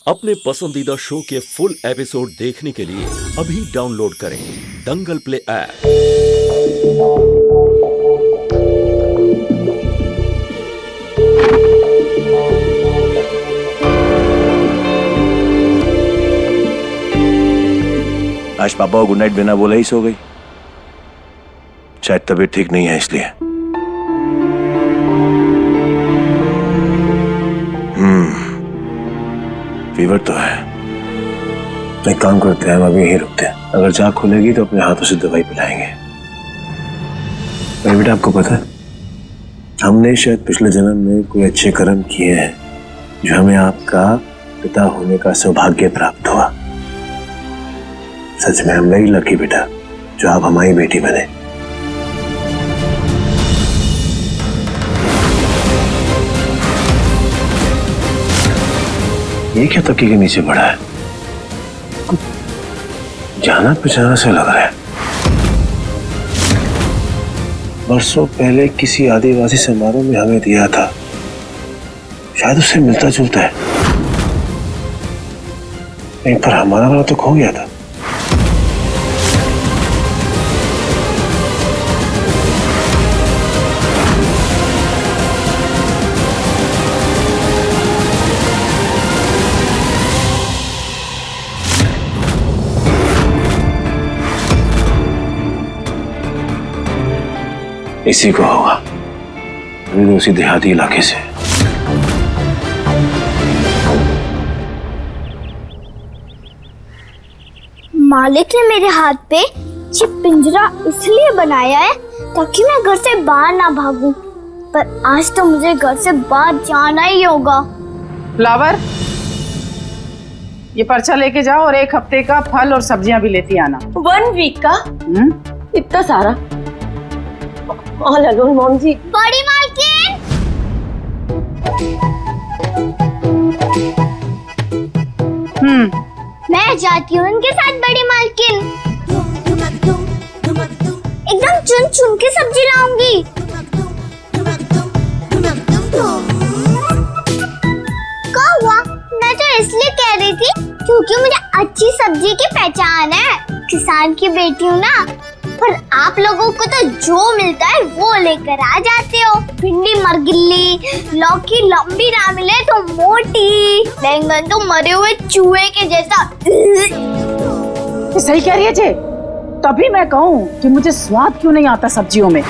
अपने पसंदीदा शो के फुल एपिसोड देखने के लिए अभी डाउनलोड करें दंगल प्ले ऐप। आज पापा को गुड नाइट बिना बोला ही सो गई। शायद तबीयत ठीक नहीं है इसलिए। फीवर तो है। एक काम करते हैं, हम अभी यहीं रुकते हैं। अगर जाग खुलेगी तो अपने हाथों से दवाई पिलाएंगे। बेटा आपको पता है, हमने शायद पिछले जन्म में कोई अच्छे कर्म किए हैं जो हमें आपका पिता होने का सौभाग्य प्राप्त हुआ। सच में हम वेरी लकी बेटा जो आप हमारी बेटी बने। ये क्या तकिए के नीचे पड़ा है? जाना पहचाना से लग रहा है। बरसों पहले किसी आदिवासी समारोह में हमें दिया था, शायद उससे मिलता जुलता है। एक पर हमारा वाला तो खो गया था। इसी को होगा, अभी तो उसी देहाती इलाके से। मालिक ने मेरे हाथ पे ये पिंजरा इसलिए बनाया है ताकि मैं घर से बाहर ना भागूं, पर आज तो मुझे घर से बाहर जाना ही होगा। फ्लावर, ये पर्चा लेके जाओ और 1 हफ्ते का फल और सब्जियां भी लेती आना। 1 वीक का? इतना सारा? ऑल अलोन मॉम जी। बड़ी मालकिन, मैं जाती हूँ उनके साथ। बड़ी मालकिन, एकदम चुन चुन के सब्जी लाऊंगी। क्या हुआ? मैं तो इसलिए कह रही थी क्योंकि मुझे अच्छी सब्जी की पहचान है। किसान की बेटी हूँ ना। पर आप लोगों को तो जो मिलता है वो लेकर आ जाते हो। भिंडी मरगिल्ली, लौकी लंबी ना मिले तो मोटी, बैंगन तो मरे हुए चूहे के जैसा। सही कह रही है जे। तभी मैं कहूँ कि मुझे स्वाद क्यों नहीं आता सब्जियों में।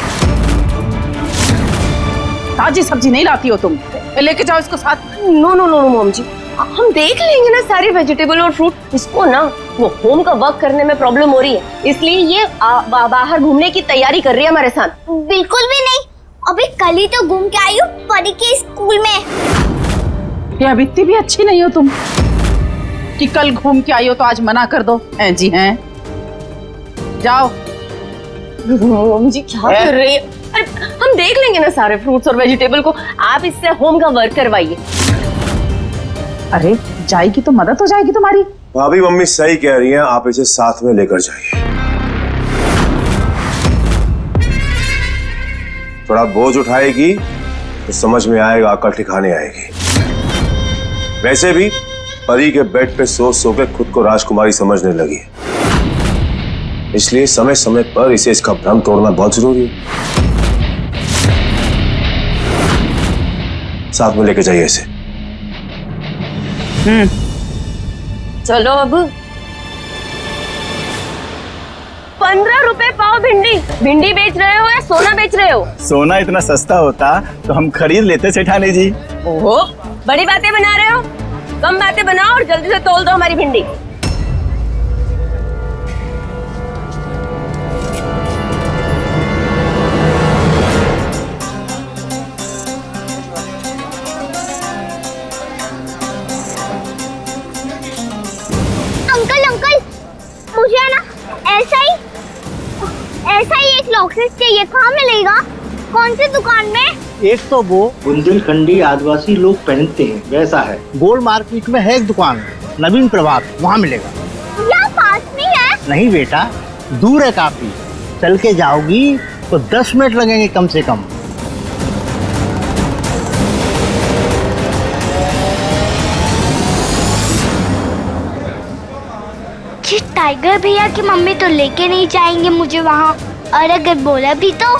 ताजी सब्जी नहीं लाती हो तुम, लेके जाओ इसको साथ। नो नो नो मॉम जी, हम देख लेंगे ना सारे वेजिटेबल और फ्रूट। इसको ना वो होम का वर्क करने में प्रॉब्लम हो रही है, इसलिए ये बाहर घूमने की तैयारी कर रही है हमारे साथ। बिल्कुल भी नहीं, अभी कल ही तो घूम के आई हूँ परी के स्कूल में। ये अब इतनी भी अच्छी नहीं हो तुम कि कल घूम के आई हो तो आज मना कर दो। हैं जी हैं, जाओ। मॉम जी क्या कर रही है? हम देख लेंगे ना सारे फ्रूट्स और वेजिटेबल को, आप इससे होम का वर्क करवाइए। अरे जाएगी तो मदद हो जाएगी तुम्हारी। भाभी मम्मी सही कह रही हैं, आप इसे साथ में लेकर जाइए। थोड़ा बोझ उठाएगी तो समझ में आएगा, अकल ठिकाने आएगी। वैसे भी परी के बेड पे सो सो के खुद को राजकुमारी समझने लगी है, इसलिए समय समय पर इसे इसका भ्रम तोड़ना बहुत जरूरी है। साथ में लेके जाइए इसे। चलो अब 15 रुपए पाव भिंडी। भिंडी बेच रहे हो या सोना बेच रहे हो? सोना इतना सस्ता होता तो हम खरीद लेते सेठानी जी। ओहो, बड़ी बातें बना रहे हो। कम बातें बनाओ और जल्दी से तोल दो हमारी भिंडी। मुझे ना ऐसा ही एक लॉकेट चाहिए। कहाँ मिलेगा? कौन सी दुकान में? एक तो वो बुंदेलखंडी आदिवासी लोग पहनते हैं वैसा है। गोल्ड मार्केट में है एक दुकान, नवीन प्रभात, वहाँ मिलेगा। यहाँ पास में है? नहीं बेटा, दूर है काफी। चल के जाओगी तो 10 मिनट लगेंगे कम से कम। टाइगर भैया की मम्मी तो लेके नहीं जाएंगे मुझे वहाँ, और अगर बोला भी तो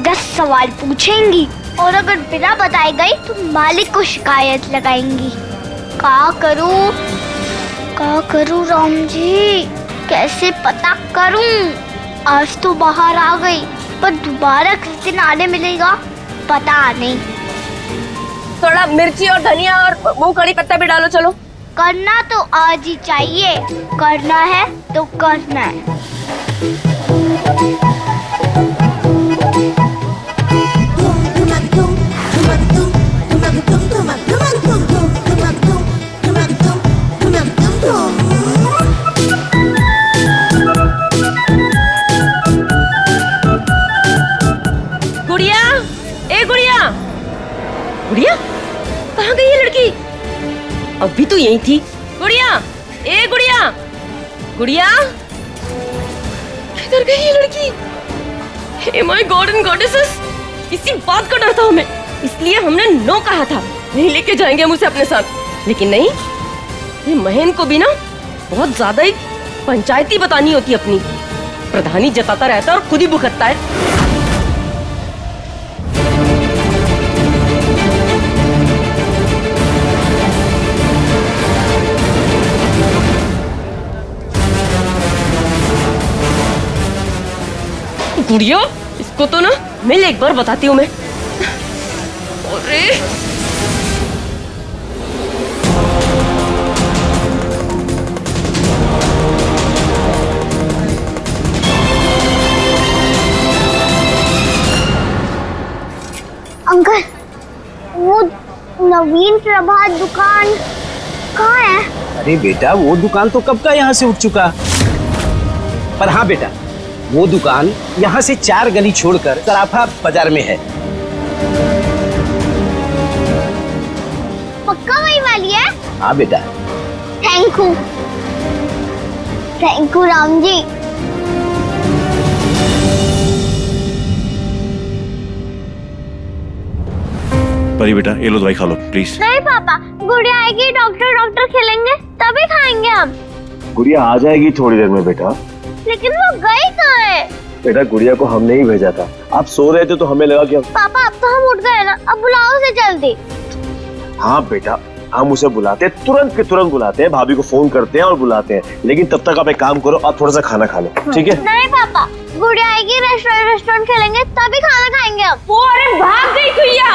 10 सवाल पूछेंगी, और अगर बिना बताए गई तो मालिक को शिकायत लगाएंगी। क्या करूँ राम जी, कैसे पता करूँ? आज तो बाहर आ गई, पर दोबारा किस दिन आने मिलेगा पता नहीं। थोड़ा मिर्ची और धनिया और वो कड़ी पत्ता भी डालो। चलो, करना तो आज ही चाहिए, करना है तो करना है। गुड़िया, ए गुड़िया, गुड़िया कहाँ गई ये लड़की? अभी तो यही थी। गुड़िया, ए गुड़िया, गुड़िया किधर गई ये लड़की? Hey my God and goddesses, इसी बात का डर था हमें, इसलिए हमने नो कहा था, नहीं लेके जाएंगे हम उसे अपने साथ। लेकिन नहीं, ये महेन को भी ना बहुत ज्यादा ही पंचायती बतानी होती है अपनी। प्रधानी जताता रहता है और खुद ही भुगतता है। गुड़िया, इसको तो ना मिल एक बार बताती हूँ मैं। अरे अंकल, वो नवीन प्रभात दुकान कहाँ है? अरे बेटा, वो दुकान तो कब का यहाँ से उठ चुका। पर हाँ बेटा, वो दुकान यहाँ से 4 गली छोड़कर सराफा बाजार में है। पक्का वही वाली है? हाँ बेटा। Thank you Ram ji. परी बेटा, ये लो दवाई खा लो प्लीज। नहीं पापा, गुड़िया आएगी, डॉक्टर खेलेंगे तभी खाएंगे हम। गुड़िया आ जाएगी थोड़ी देर में बेटा। लेकिन वो गई कहाँ है? बेटा, गुड़िया को हमने ही भेजा था, आप सो रहे थे तो हमें लगा कि पापा अब तो हम उठ गए ना, अब बुलाओ उसे जल्दी। हाँ बेटा, हम उसे बुलाते हैं, तुरंत के तुरंत बुलाते हैं, भाभी को फोन करते हैं और बुलाते हैं। लेकिन तब तक आप एक काम करो, आप थोड़ा सा खाना खा लो, ठीक है? नहीं पापा, गुड़िया आएगी, रेस्टोरेंट खेलेंगे तभी खाना खाएंगे हम। वो, अरे भाग गई भैया।